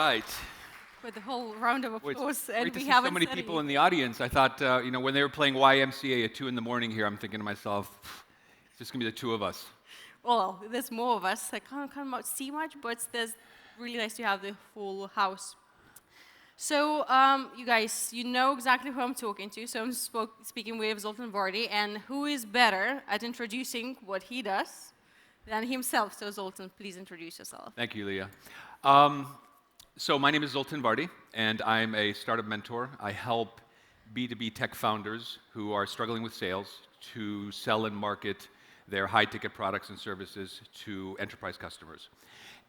right. With the whole round of applause, and we have so many people in the audience. I thought, when they were playing YMCA at 2 in the morning here, I'm thinking to myself, it's just gonna be the two of us. Well, there's more of us. I can't see much, but there's really nice to have the full house. So, you guys, you know exactly who I'm talking to. So I'm speaking with Zoltan Vardy, and who is better at introducing what he does than himself? So, Zoltan, please introduce yourself. Thank you, Julija. So my name is Zoltan Vardy, and I'm a startup mentor. I help B2B tech founders who are struggling with sales to sell and market their high-ticket products and services to enterprise customers.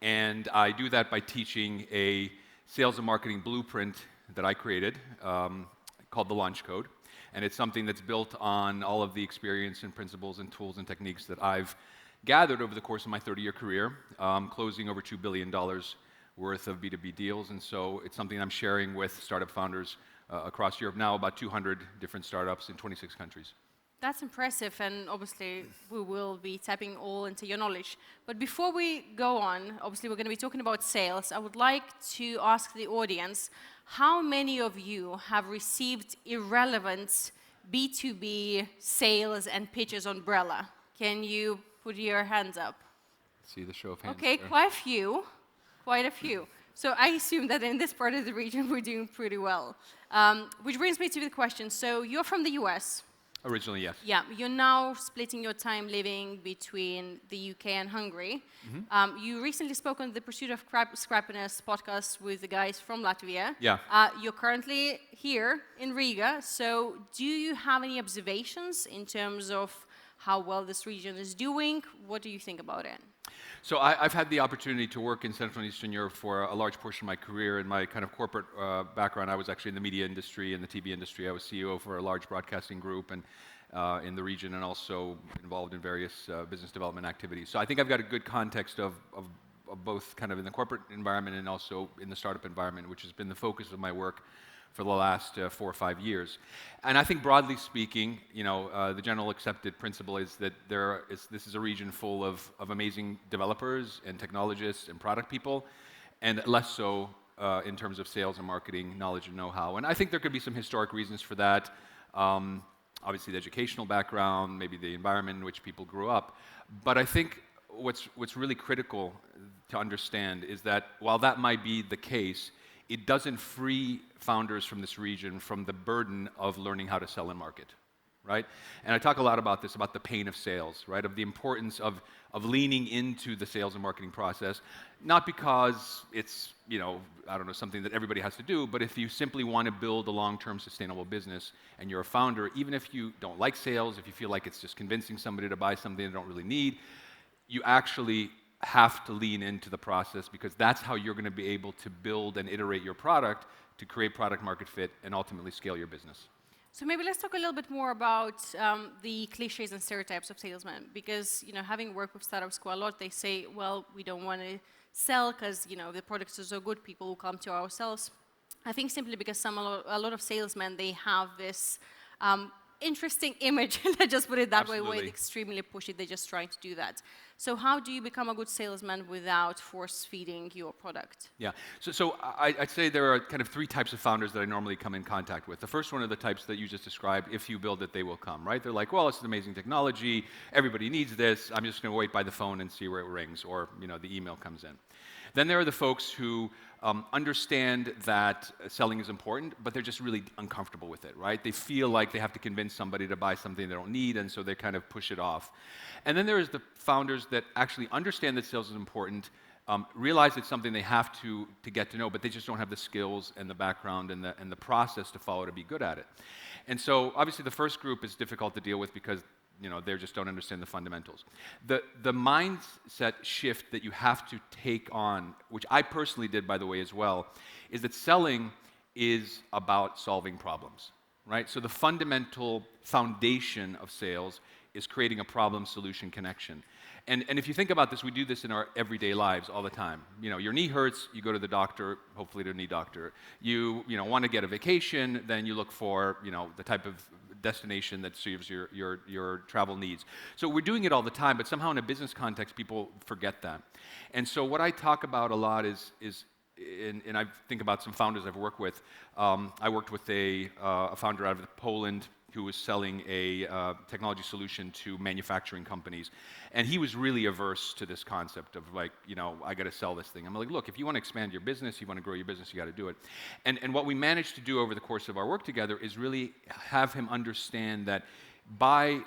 And I do that by teaching a sales and marketing blueprint that I created called the Launch Code. And it's something that's built on all of the experience and principles and tools and techniques that I've gathered over the course of my 30-year career, closing over $2 billion worth of B2B deals. And so it's something I'm sharing with startup founders across Europe now, about 200 different startups in 26 countries. That's impressive, and obviously we will be tapping all into your knowledge. But before we go on, obviously we're going to be talking about sales. I would like to ask the audience, how many of you have received irrelevant B2B sales and pitches umbrella? Can you put your hands up? See the show of hands. Okay, there. quite a few. So I assume that in this part of the region we're doing pretty well. Which brings me to the question. So you're from the US. Originally, yes. Yeah, you're now splitting your time living between the UK and Hungary. Mm-hmm. You recently spoke on the Pursuit of Scrappiness podcast with the guys from Latvia. Yeah. You're currently here in Riga. So do you have any observations in terms of how well this region is doing? What do you think about it? So I've had the opportunity to work in Central and Eastern Europe for a large portion of my career. In my kind of corporate background, I was actually in the media industry and the TV industry. I was CEO for a large broadcasting group and in the region, and also involved in various business development activities. So I think I've got a good context of both kind of in the corporate environment and also in the startup environment, which has been the focus of my work for the last 4 or 5 years. And I think broadly speaking, the general accepted principle is that this is a region full of amazing developers and technologists and product people, and less so in terms of sales and marketing knowledge and know-how. And I think there could be some historic reasons for that. Obviously the educational background, maybe the environment in which people grew up. But I think what's really critical to understand is that while that might be the case, it doesn't free founders from this region from the burden of learning how to sell and market, right? And I talk a lot about this, about the pain of sales, right? Of the importance of leaning into the sales and marketing process, not because it's, something that everybody has to do, but if you simply want to build a long-term sustainable business and you're a founder, even if you don't like sales, if you feel like it's just convincing somebody to buy something they don't really need, you actually have to lean into the process, because that's how you're going to be able to build and iterate your product to create product market fit and ultimately scale your business. So maybe let's talk a little bit more about the cliches and stereotypes of salesmen, because having worked with startups quite a lot, they say, well, we don't want to sell because the products are so good, people will come to ourselves. I think simply because a lot of salesmen, they have this interesting image, let's just put it that way, where they extremely push it, they're just trying to do that. So how do you become a good salesman without force-feeding your product? Yeah, so I'd say there are kind of 3 types of founders that I normally come in contact with. The first one are the types that you just described. If you build it, they will come, right? They're like, well, it's an amazing technology, everybody needs this, I'm just going to wait by the phone and see where it rings, or the email comes in. Then there are the folks who understand that selling is important, but they're just really uncomfortable with it, right? They feel like they have to convince somebody to buy something they don't need, and so they kind of push it off. And then there's the founders that actually understand that sales is important, realize it's something they have to get to know, but they just don't have the skills and the background and the process to follow to be good at it. And so obviously the first group is difficult to deal with because they just don't understand the fundamentals. The mindset shift that you have to take on, which I personally did, by the way, as well, is that selling is about solving problems, right? So the fundamental foundation of sales is creating a problem-solution connection. And if you think about this, we do this in our everyday lives all the time. Your knee hurts, you go to the doctor, hopefully to a knee doctor. You want to get a vacation, then you look for the type of destination that serves your travel needs. So we're doing it all the time, but somehow in a business context, people forget that. And so what I talk about a lot is and I think about some founders I've worked with. I worked with a founder out of Poland who was selling a technology solution to manufacturing companies. And he was really averse to this concept of like, I got to sell this thing. I'm like, look, if you want to expand your business, you want to grow your business, you got to do it. And what we managed to do over the course of our work together is really have him understand that by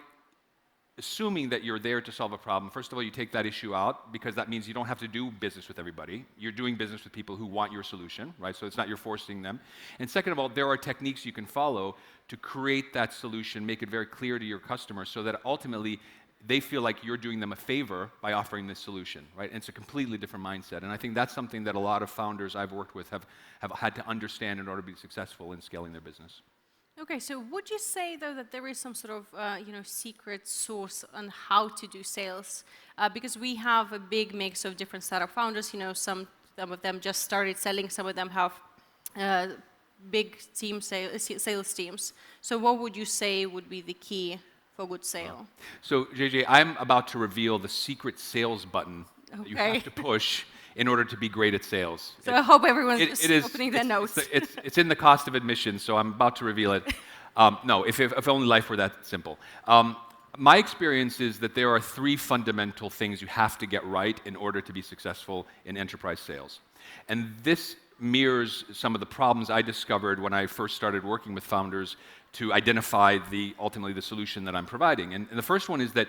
assuming that you're there to solve a problem, first of all, you take that issue out because that means you don't have to do business with everybody. You're doing business with people who want your solution, right? So it's not you're forcing them. And second of all, there are techniques you can follow to create that solution, make it very clear to your customer so that ultimately they feel like you're doing them a favor by offering this solution, right? And it's a completely different mindset. And I think that's something that a lot of founders I've worked with have had to understand in order to be successful in scaling their business. Okay, so would you say, though, that there is some sort of, secret sauce on how to do sales? Because we have a big mix of different startup founders. Some of them just started selling. Some of them have big sales teams. So what would you say would be the key for good sale? So, JJ, I'm about to reveal the secret sales button that you have to push in order to be great at sales. So I hope everyone's opening their notes. It's in the cost of admission, so I'm about to reveal it. No, if only life were that simple. My experience is that there are 3 fundamental things you have to get right in order to be successful in enterprise sales. And this mirrors some of the problems I discovered when I first started working with founders to identify ultimately the solution that I'm providing. And the first one is that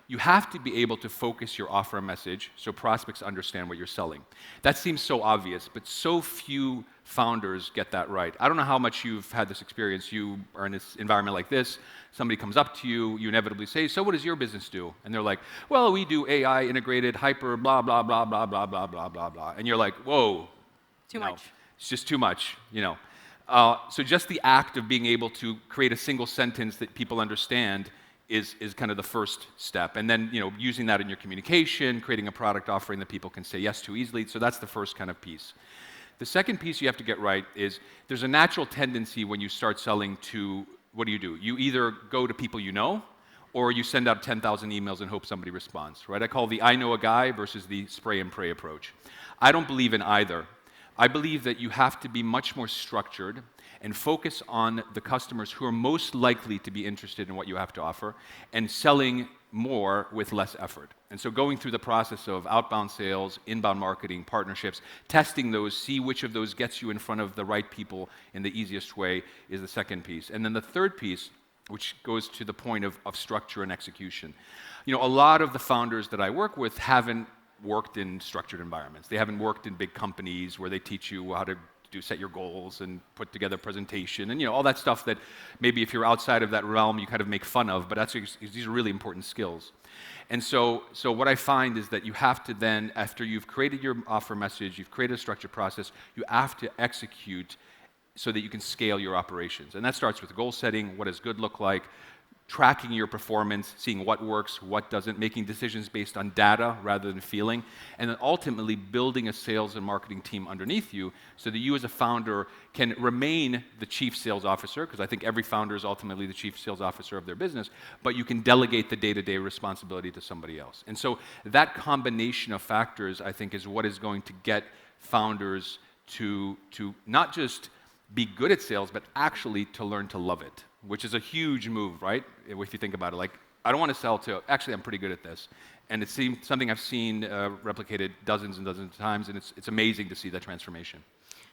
you have to be able to focus your offer message so prospects understand what you're selling. That seems so obvious, but so few founders get that right. I don't know how much you've had this experience. You are in this environment like this, somebody comes up to you, you inevitably say, so what does your business do? And they're like, well, we do AI integrated, hyper, blah, blah, blah, blah, blah, blah, blah, blah, blah. And you're like, whoa. Too much. It's just too much, So just the act of being able to create a single sentence that people understand is kind of the first step. And then, using that in your communication, creating a product offering that people can say yes to easily. So that's the first kind of piece. The second piece you have to get right is there's a natural tendency when you start selling to, what do? You either go to people you know, or you send out 10,000 emails and hope somebody responds, right? I call the I know a guy versus the spray and pray approach. I don't believe in either. I believe that you have to be much more structured and focus on the customers who are most likely to be interested in what you have to offer and selling more with less effort. And so going through the process of outbound sales, inbound marketing, partnerships, testing those, see which of those gets you in front of the right people in the easiest way is the second piece. And then the third piece, which goes to the point of structure and execution. A lot of the founders that I work with haven't worked in structured environments. They haven't worked in big companies where they teach you how to set your goals and put together a presentation and all that stuff that maybe if you're outside of that realm you kind of make fun of, but these are really important skills. And so what I find is that you have to then, after you've created your offer message, you've created a structured process, you have to execute so that you can scale your operations. And that starts with goal setting, what does good look like, tracking your performance, seeing what works, what doesn't, making decisions based on data rather than feeling, and then ultimately building a sales and marketing team underneath you so that you as a founder can remain the chief sales officer, because I think every founder is ultimately the chief sales officer of their business, but you can delegate the day-to-day responsibility to somebody else. And so that combination of factors, I think, is what is going to get founders to not just be good at sales, but actually to learn to love it, which is a huge move, right? If you think about it, like, I don't want to sell to, actually, I'm pretty good at this. And it seems something I've seen replicated dozens and dozens of times, and it's amazing to see that transformation.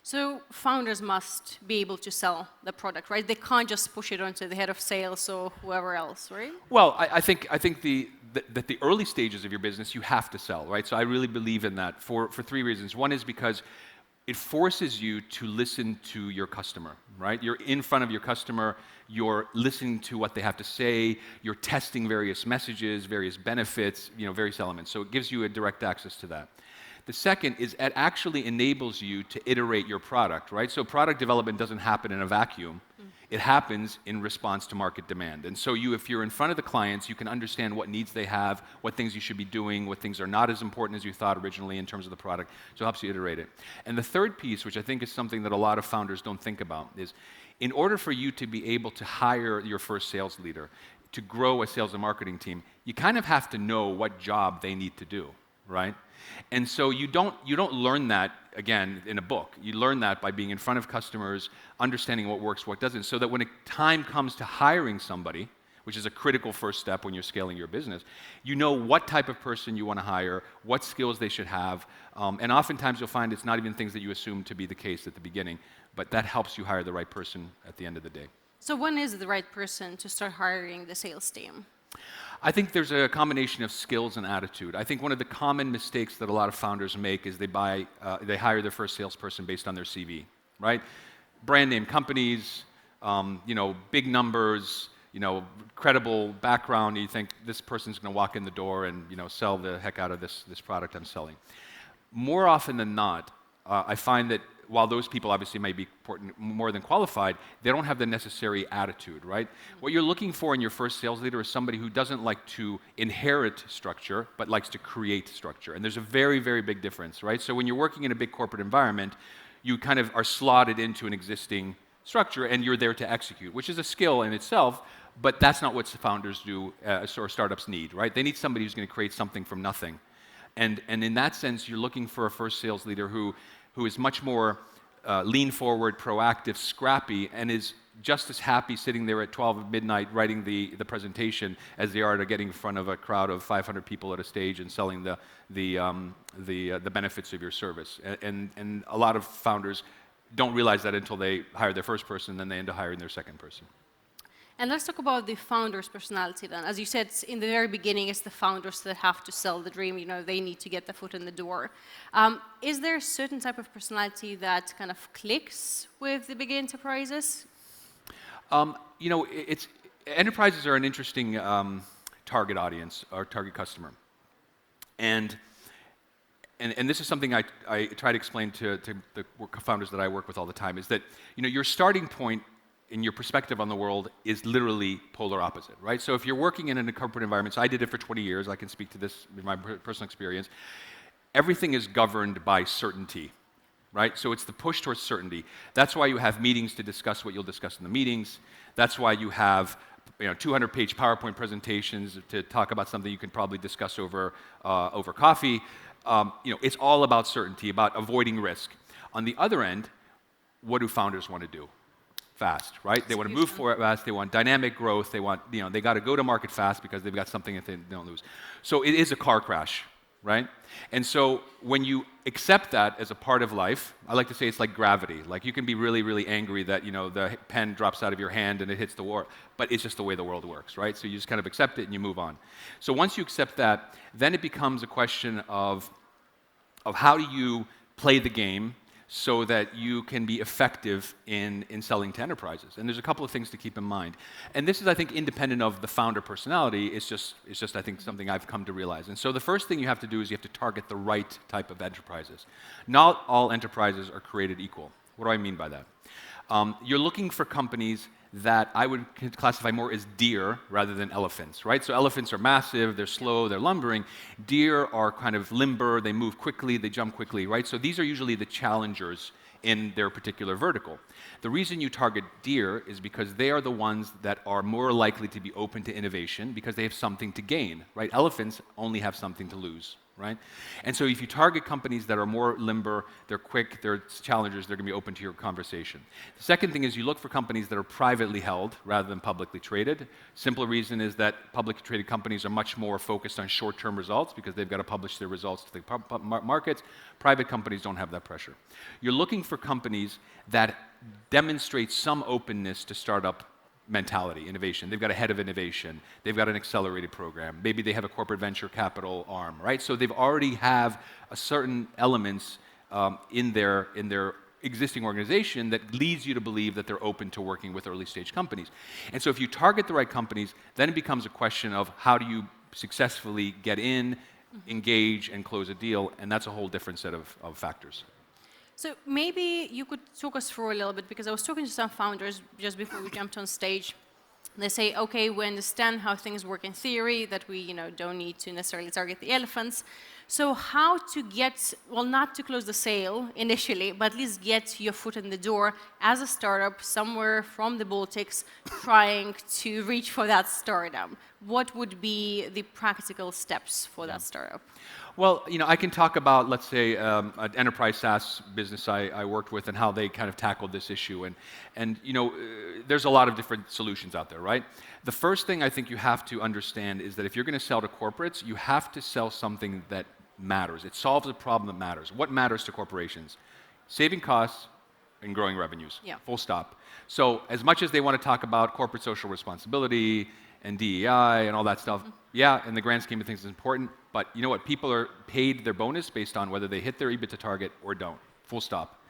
So founders must be able to sell the product, right? They can't just push it onto the head of sales or whoever else, right? Well, I think that the early stages of your business, you have to sell, right? So I really believe in that for 3 reasons. One is because it forces you to listen to your customer, right? You're in front of your customer, you're listening to what they have to say, you're testing various messages, various benefits, various elements. So it gives you a direct access to that. The second is it actually enables you to iterate your product, right? So product development doesn't happen in a vacuum. It happens in response to market demand. And so if you're in front of the clients, you can understand what needs they have, what things you should be doing, what things are not as important as you thought originally in terms of the product. So it helps you iterate it. And the third piece, which I think is something that a lot of founders don't think about, is in order for you to be able to hire your first sales leader, to grow a sales and marketing team, you kind of have to know what job they need to do. right? And so you don't learn that, again, in a book. You learn that by being in front of customers, understanding what works, what doesn't, so that when a time comes to hiring somebody, which is a critical first step when you're scaling your business, you know what type of person you want to hire, what skills they should have, and oftentimes you'll find it's not even things that you assume to be the case at the beginning, but that helps you hire the right person at the end of the day. So when is the right person to start hiring the sales team? I think there's a combination of skills and attitude. I think one of the common mistakes that a lot of founders make is they hire their first salesperson based on their CV, right? Brand name companies, big numbers, credible background. You think this person's going to walk in the door and sell the heck out of this product I'm selling. More often than not, I find that while those people obviously may be important, more than qualified, they don't have the necessary attitude, right? What you're looking for in your first sales leader is somebody who doesn't like to inherit structure, but likes to create structure. And there's a very, very big difference, right? So when you're working in a big corporate environment, you kind of are slotted into an existing structure and you're there to execute, which is a skill in itself, but that's not what founders do or startups need, right? They need somebody who's going to create something from nothing. And in that sense, you're looking for a first sales leader who is much more lean forward, proactive, scrappy, and is just as happy sitting there at 12 midnight writing the presentation as they are to getting in front of a crowd of 500 people at a stage and selling the benefits of your service. And a lot of founders don't realize that until they hire their first person, then they end up hiring their second person. And let's talk about the founder's personality then. As you said, in the very beginning, it's the founders that have to sell the dream. They need to get the foot in the door. Is there a certain type of personality that kind of clicks with the big enterprises? Enterprises are an interesting target audience or target customer. And this is something I try to explain to the founders that I work with all the time, is that your starting point in your perspective on the world is literally polar opposite, right? So if you're working in a corporate environment, so I did it for 20 years, I can speak to this with my personal experience, everything is governed by certainty, right? So it's the push towards certainty. That's why you have meetings to discuss what you'll discuss in the meetings. That's why you have 200-page PowerPoint presentations to talk about something you can probably discuss over coffee. It's all about certainty, about avoiding risk. On the other end, what do founders want to do? Fast, right? They want to move forward fast. They want dynamic growth. They want, they got to go to market fast because they've got something that they don't lose. So it is a car crash, right? And so when you accept that as a part of life, I like to say it's like gravity. Like you can be really, really angry that, the pen drops out of your hand and it hits the wall, but it's just the way the world works, right? So you just kind of accept it and you move on. So once you accept that, then it becomes a question of how do you play the game so that you can be effective in selling to enterprises. And there's a couple of things to keep in mind. And this is, I think, independent of the founder personality. It's just I think, something I've come to realize. And so the first thing you have to do is you have to target the right type of enterprises. Not all enterprises are created equal. What do I mean by that? You're looking for companies that I would classify more as deer rather than elephants, right? So elephants are massive, they're slow, they're lumbering. Deer are kind of limber, they move quickly, they jump quickly, right? So these are usually the challengers in their particular vertical. The reason you target deer is because they are the ones that are more likely to be open to innovation because they have something to gain, right? Elephants only have something to lose, right? And so if you target companies that are more limber, they're quick, they're challengers, they're going to be open to your conversation. The second thing is you look for companies that are privately held rather than publicly traded. Simple reason is that publicly traded companies are much more focused on short-term results because they've got to publish their results to the markets. Private companies don't have that pressure. You're looking for companies that demonstrate some openness to startup mentality, innovation. They've got a head of innovation. They've got an accelerated program. Maybe they have a corporate venture capital arm, right? So they've already have a certain elements in their existing organization that leads you to believe that they're open to working with early stage companies. And so if you target the right companies, then it becomes a question of how do you successfully get in, engage, and close a deal, and that's a whole different set of factors. So maybe you could talk us through a little bit, because I was talking to some founders just before we jumped on stage. They say, okay, we understand how things work in theory, that we don't need to necessarily target the elephants. So how to get, well, not to close the sale initially, but at least get your foot in the door as a startup somewhere from the Baltics trying to reach for that startup? what would be the practical steps for that startup? Well, I can talk about, let's say, an enterprise SaaS business I worked with and how they kind of tackled this issue. And there's a lot of different solutions out there, right? The first thing I think you have to understand is that if you're going to sell to corporates, you have to sell something that matters. It solves a problem that matters. What matters to corporations? Saving costs and growing revenues. Yeah. Full stop. So as much as they want to talk about corporate social responsibility and DEI and all that stuff, yeah, in the grand scheme of things, it's important. But you know what? People are paid their bonus based on whether they hit their EBITDA target or don't. Full stop.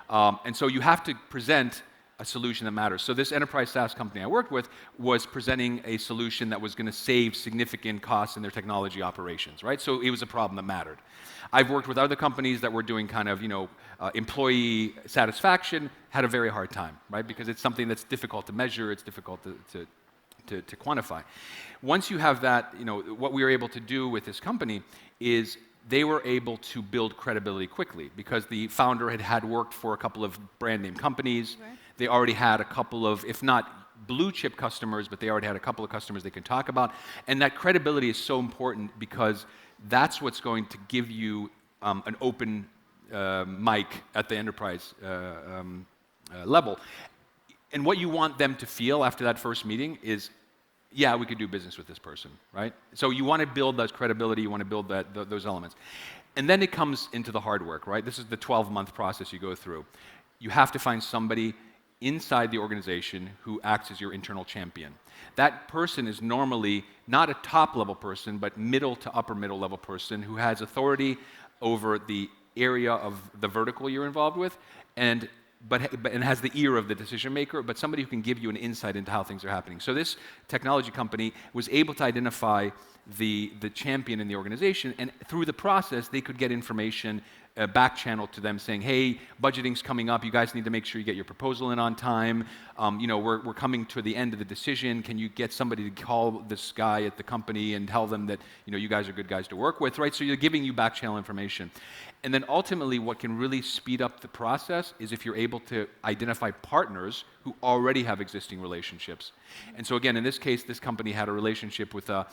And so you have to present a solution that matters. So this enterprise SaaS company I worked with was presenting a solution that was going to save significant costs in their technology operations, right? So it was a problem that mattered. I've worked with other companies that were doing kind of, employee satisfaction, had a very hard time, right? Because it's something that's difficult to measure, it's difficult to quantify. Once you have that, what we were able to do with this company is they were able to build credibility quickly because the founder had worked for a couple of brand name companies. Right. They already had a couple of, if not blue chip customers, but they already had a couple of customers they can talk about. And that credibility is so important because that's what's going to give you an open mic at the enterprise level. And what you want them to feel after that first meeting is, yeah, we could do business with this person, right? So you want to build that credibility, you want to build those elements. And then it comes into the hard work, right? This is the 12-month process you go through. You have to find somebody inside the organization who acts as your internal champion. That person is normally not a top-level person, but middle to upper middle level person who has authority over the area of the vertical you're involved with, and has the ear of the decision maker, but somebody who can give you an insight into how things are happening. So this technology company was able to identify the champion in the organization, and through the process, they could get information back channel to them saying, hey, budgeting's coming up, you guys need to make sure you get your proposal in on time, we're coming to the end of the decision, can you get somebody to call this guy at the company and tell them that you guys are good guys to work with, right? So you're giving you back channel information. And then ultimately what can really speed up the process is if you're able to identify partners who already have existing relationships. And so again, in this case, this company had a relationship with a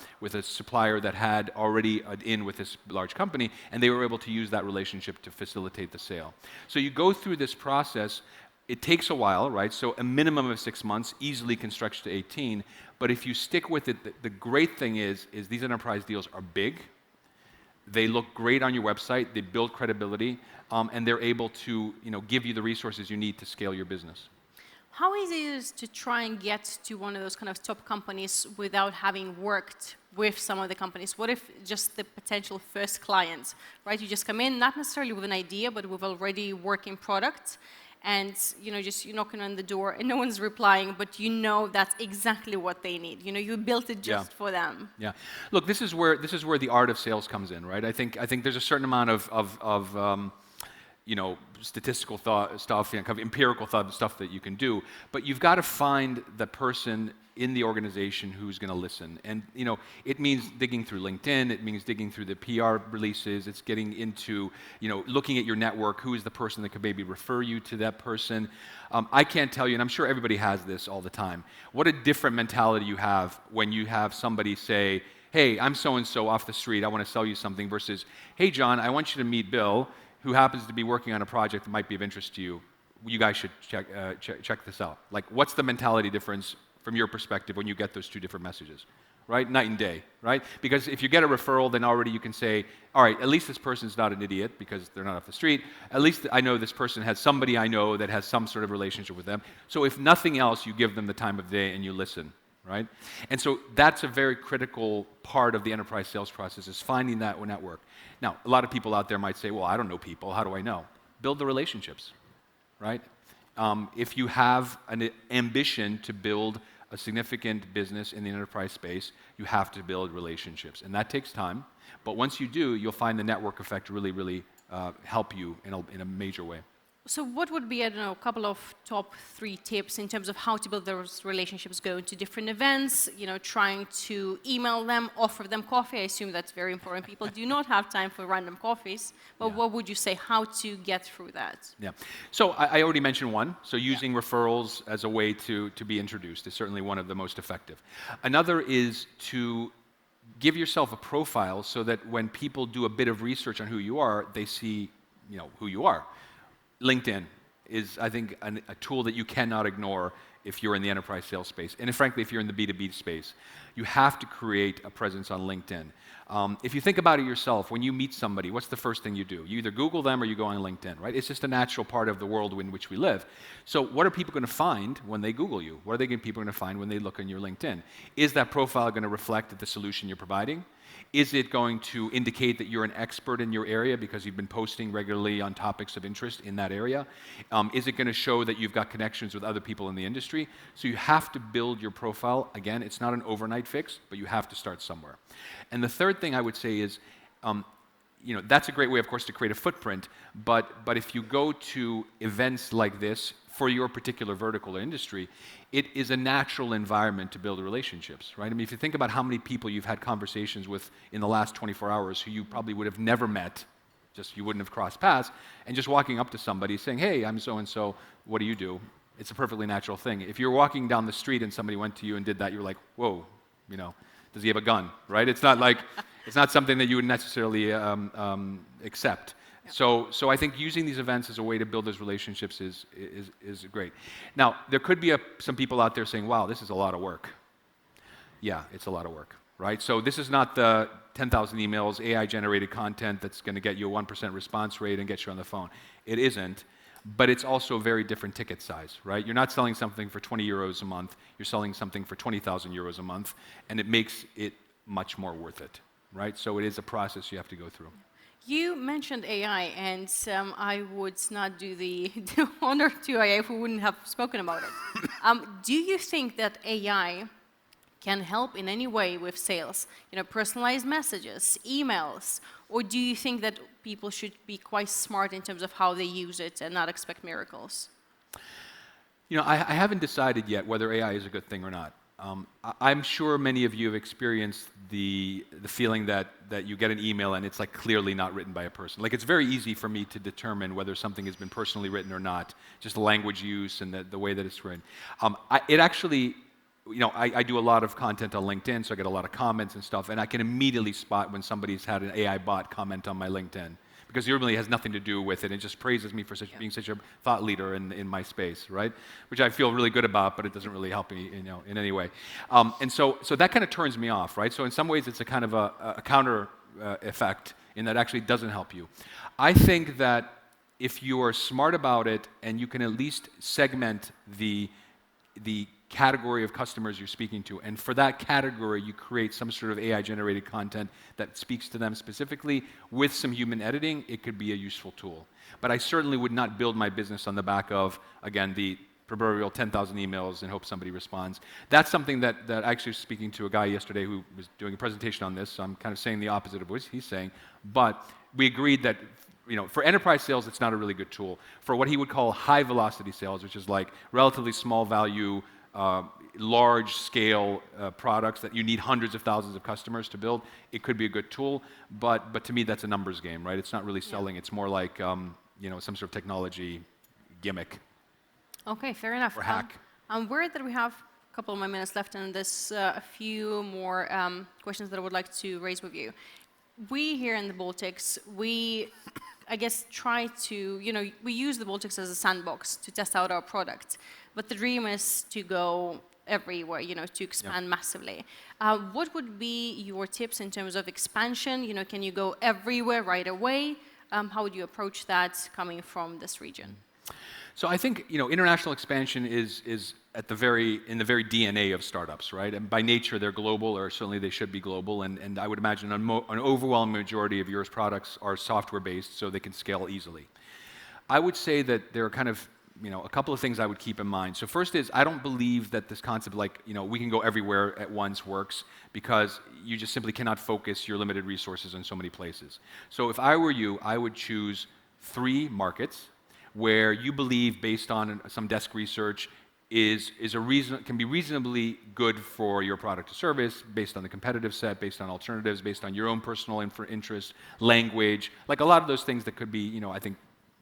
supplier that had already in with this large company, and they were able to use that relationship to facilitate the sale. So you go through this process. It takes a while, right? So a minimum of 6 months easily can stretch to 18. But if you stick with it, the great thing is these enterprise deals are big. They look great on your website. They build credibility, and they're able to, give you the resources you need to scale your business. How easy is it to try and get to one of those kind of top companies without having worked with some of the companies? What if just the potential first client, right? You just come in, not necessarily with an idea, but with already working product, and just you're knocking on the door and no one's replying, but that's exactly what they need. You built it just for them. Yeah. Look, this is where the art of sales comes in, right? I think there's a certain amount of statistical stuff, kind of empirical stuff that you can do, but you've got to find the person in the organization who's going to listen. And it means digging through LinkedIn, it means digging through the PR releases, it's getting into looking at your network, who is the person that could maybe refer you to that person. I can't tell you, and I'm sure everybody has this all the time, what a different mentality you have when you have somebody say, hey, I'm so-and-so off the street, I want to sell you something, versus, hey, John, I want you to meet Bill, who happens to be working on a project that might be of interest to you. You guys should check this out. Like, what's the mentality difference from your perspective when you get those two different messages, right? Night and day, right? Because if you get a referral, then already you can say, all right, at least this person's not an idiot because they're not off the street. At least I know this person has somebody I know that has some sort of relationship with them. So if nothing else, you give them the time of day and you listen, right? And so that's a very critical part of the enterprise sales process, is finding that network. Now, a lot of people out there might say, well, I don't know people. How do I know? Build the relationships, right? If you have an ambition to build a significant business in the enterprise space, you have to build relationships. And that takes time. But once you do, you'll find the network effect really, really help you in a major way. So what would be, I don't know, a couple of top 3 tips in terms of how to build those relationships, going to different events, trying to email them, offer them coffee? I assume that's very important. People do not have time for random coffees, but what would you say, how to get through that? Yeah. So I already mentioned one. So using referrals as a way to be introduced is certainly one of the most effective. Another is to give yourself a profile so that when people do a bit of research on who you are, they see who you are. LinkedIn is, I think, a tool that you cannot ignore if you're in the enterprise sales space. And frankly, if you're in the B2B space, you have to create a presence on LinkedIn. If you think about it yourself, when you meet somebody, what's the first thing you do? You either Google them or you go on LinkedIn, right? It's just a natural part of the world in which we live. So what are people going to find when they Google you? What are people going to find when they look on your LinkedIn? Is that profile going to reflect the solution you're providing? Is it going to indicate that you're an expert in your area because you've been posting regularly on topics of interest in that area? Is it going to show that you've got connections with other people in the industry? So you have to build your profile. Again, it's not an overnight fix, but you have to start somewhere. And the third thing I would say is, that's a great way, of course, to create a footprint, but if you go to events like this for your particular vertical or industry, it is a natural environment to build relationships, right? I mean, if you think about how many people you've had conversations with in the last 24 hours who you probably would have never met, just you wouldn't have crossed paths, and just walking up to somebody saying, hey, I'm so-and-so, what do you do? It's a perfectly natural thing. If you're walking down the street and somebody went to you and did that, you're like, whoa, does he have a gun, right? It's not like, it's not something that you would necessarily accept. So I think using these events as a way to build those relationships is great. Now, there could be some people out there saying, wow, this is a lot of work. Yeah, it's a lot of work, right? So this is not the 10,000 emails, AI-generated content that's going to get you a 1% response rate and get you on the phone. It isn't, but it's also a very different ticket size, right? You're not selling something for 20 euros a month. You're selling something for 20,000 euros a month, and it makes it much more worth it, right? So it is a process you have to go through. You mentioned AI, and I would not do the honor to AI if we wouldn't have spoken about it. Do you think that AI can help in any way with sales? Personalized messages, emails, or do you think that people should be quite smart in terms of how they use it and not expect miracles? I haven't decided yet whether AI is a good thing or not. I'm sure many of you have experienced the feeling that you get an email and it's like clearly not written by a person. Like it's very easy for me to determine whether something has been personally written or not, just the language use and the way that it's written. It actually, I do a lot of content on LinkedIn, so I get a lot of comments and stuff, and I can immediately spot when somebody's had an AI bot comment on my LinkedIn, because it really has nothing to do with it. It just praises me for being such a thought leader in my space, right? Which I feel really good about, but it doesn't really help me, in any way. And so that kind of turns me off, right? So in some ways, it's a kind of a counter effect in that actually doesn't help you. I think that if you are smart about it and you can at least segment the category of customers you're speaking to, and for that category you create some sort of AI-generated content that speaks to them specifically with some human editing, it could be a useful tool. But I certainly would not build my business on the back of, again, the proverbial 10,000 emails and hope somebody responds. That's something that I actually was speaking to a guy yesterday who was doing a presentation on this, so I'm kind of saying the opposite of what he's saying, but we agreed that for enterprise sales, it's not a really good tool. For what he would call high-velocity sales, which is like relatively small value, large-scale products that you need hundreds of thousands of customers to build, it could be a good tool. But to me, that's a numbers game, right? It's not really selling. It's more like some sort of technology gimmick. Okay, fair enough. Or hack. I'm worried that we have a couple of more minutes left, and there's a few more questions that I would like to raise with you. We here in the Baltics, I guess, try to, we use the Baltics as a sandbox to test out our product. But the dream is to go everywhere, to expand massively. What would be your tips in terms of expansion? Can you go everywhere right away? How would you approach that coming from this region? So I think international expansion is in the very DNA of startups, right? And by nature they're global, or certainly they should be global. And I would imagine an overwhelming majority of your products are software-based, so they can scale easily. I would say that there are kind of a couple of things I would keep in mind. So first is, I don't believe that this concept like, we can go everywhere at once works, because you just simply cannot focus your limited resources in so many places. So if I were you, I would choose 3 markets where you believe, based on some desk research, can be reasonably good for your product or service, based on the competitive set, based on alternatives, based on your own personal interest, language, like a lot of those things that could be, I think,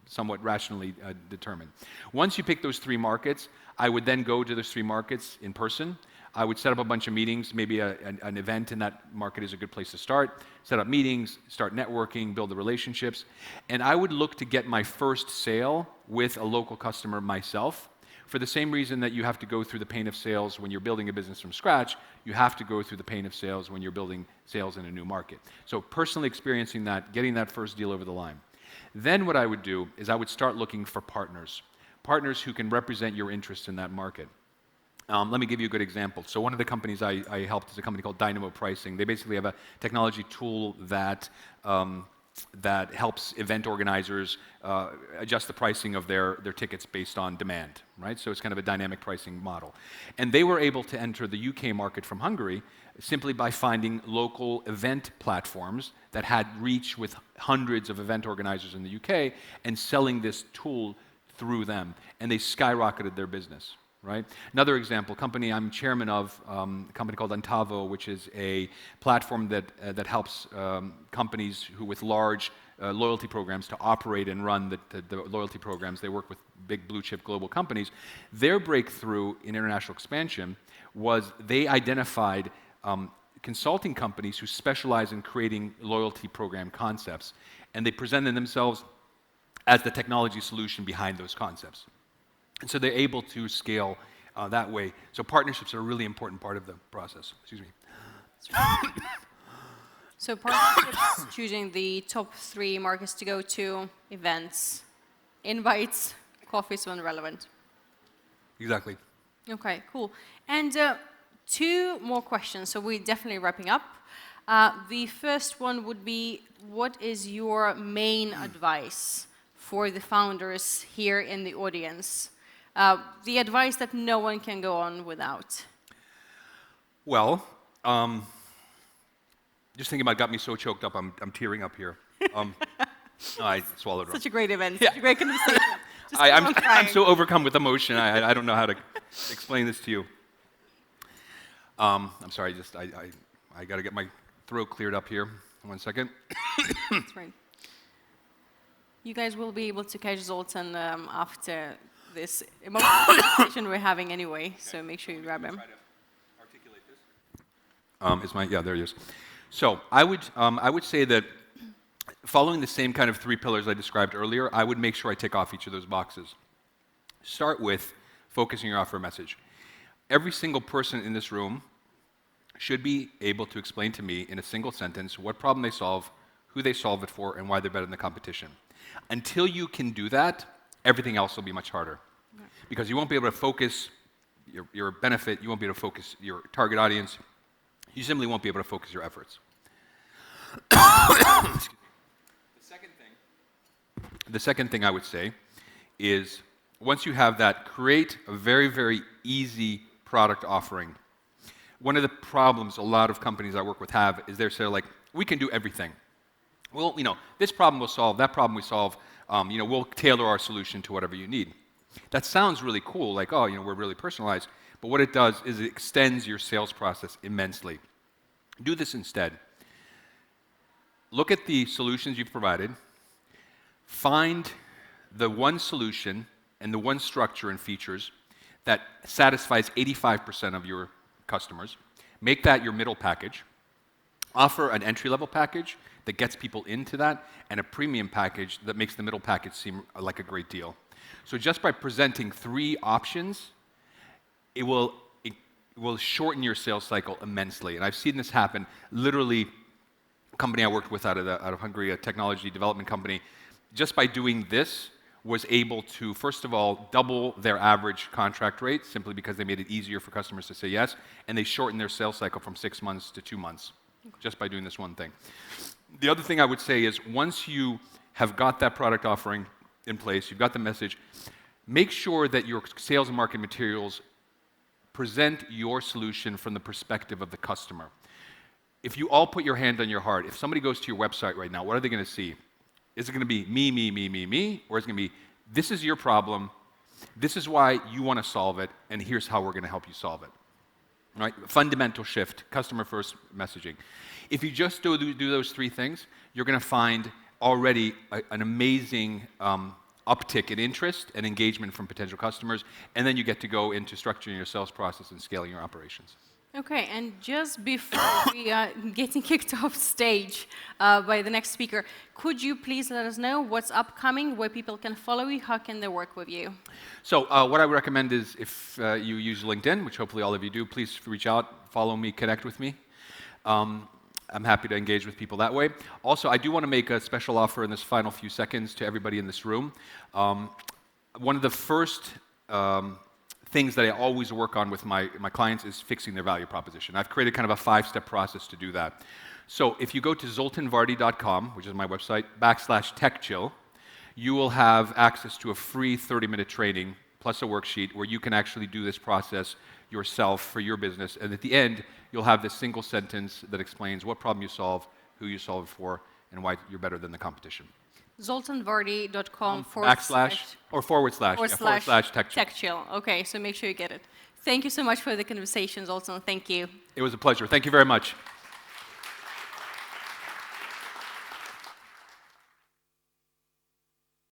somewhat rationally determined. Once you pick those 3 markets, I would then go to those 3 markets in person. I would set up a bunch of meetings. Maybe an event in that market is a good place to start. Set up meetings, start networking, build the relationships. And I would look to get my first sale with a local customer myself. For the same reason that you have to go through the pain of sales when you're building a business from scratch, you have to go through the pain of sales when you're building sales in a new market. So personally experiencing that, getting that first deal over the line. Then what I would do is I would start looking for partners who can represent your interests in that market. Let me give you a good example. So one of the companies I helped is a company called Dynamo Pricing. They basically have a technology tool that helps event organizers adjust the pricing of their tickets based on demand, right? So it's kind of a dynamic pricing model. And they were able to enter the UK market from Hungary simply by finding local event platforms that had reach with hundreds of event organizers in the UK and selling this tool through them. And they skyrocketed their business. Right? Another example, company I'm chairman of, a company called Antavo, which is a platform that helps companies with large loyalty programs to operate and run the loyalty programs. They work with big blue chip global companies. Their breakthrough in international expansion was they identified consulting companies who specialize in creating loyalty program concepts, and they presented themselves as the technology solution behind those concepts. And so they're able to scale that way. So partnerships are a really important part of the process. Excuse me. So partnerships, choosing the top 3 markets to go to, events, invites, coffees when relevant. Exactly. Okay, cool. And 2 more questions, so we're definitely wrapping up. The first one would be, what is your main advice for the founders here in the audience? The advice that no one can go on without. Well, just thinking about it got me so choked up, I'm tearing up here. I swallowed it. Such a great event, such a great conversation. I'm so overcome with emotion, I don't know how to explain this to you. I'm sorry, I got to get my throat cleared up here. 1 second. That's right. You guys will be able to catch Zoltan after this emotional conversation we're having anyway, so make sure you grab him. Try to articulate this. There he is. So I would say that following the same kind of 3 pillars I described earlier, I would make sure I tick off each of those boxes. Start with focusing your offer message. Every single person in this room should be able to explain to me in a single sentence what problem they solve, who they solve it for, and why they're better than the competition. Until you can do that, everything else will be much harder. Okay. Because you won't be able to focus your benefit, you won't be able to focus your target audience, you simply won't be able to focus your efforts. The second thing I would say is, once you have that, create a very, very easy product offering. One of the problems a lot of companies I work with have is they're saying, like, we can do everything. Well, this problem we'll solve, that problem we solve, we'll tailor our solution to whatever you need. That sounds really cool, like, oh, we're really personalized, but what it does is it extends your sales process immensely. Do this instead. Look at the solutions you've provided, find the one solution and the one structure and features that satisfies 85% of your customers, make that your middle package, offer an entry-level package that gets people into that, and a premium package that makes the middle package seem like a great deal. So just by presenting 3 options, it will shorten your sales cycle immensely. And I've seen this happen. Literally, a company I worked with out of Hungary, a technology development company, just by doing this, was able to, first of all, double their average contract rate simply because they made it easier for customers to say yes, and they shortened their sales cycle from 6 months to 2 months, just by doing this one thing. The other thing I would say is, once you have got that product offering in place, you've got the message, make sure that your sales and marketing materials present your solution from the perspective of the customer. If you all put your hand on your heart, if somebody goes to your website right now, what are they going to see? Is it going to be me, me, me, me, me? Or is it going to be this is your problem, this is why you want to solve it, and here's how we're going to help you solve it. Right? Fundamental shift, customer-first messaging. If you just do those three things, you're going to find already an amazing uptick in interest and engagement from potential customers, and then you get to go into structuring your sales process and scaling your operations. Okay, and just before we are getting kicked off stage by the next speaker, could you please let us know what's upcoming, where people can follow you, how can they work with you? So what I would recommend is if you use LinkedIn, which hopefully all of you do, please reach out, follow me, connect with me. I'm happy to engage with people that way. Also, I do want to make a special offer in this final few seconds to everybody in this room. One of the first things that I always work on with my clients is fixing their value proposition. I've created kind of a 5-step process to do that. So if you go to zoltanvardy.com, which is my website, /techchill, you will have access to a free 30-minute training plus a worksheet where you can actually do this process yourself for your business. And at the end, you'll have this single sentence that explains what problem you solve, who you solve it for, and why you're better than the competition. zoltanvardy.com forward slash TechChill. Okay, so make sure you get it. Thank you so much for the conversation, Zoltan. Thank you. It was a pleasure. Thank you very much.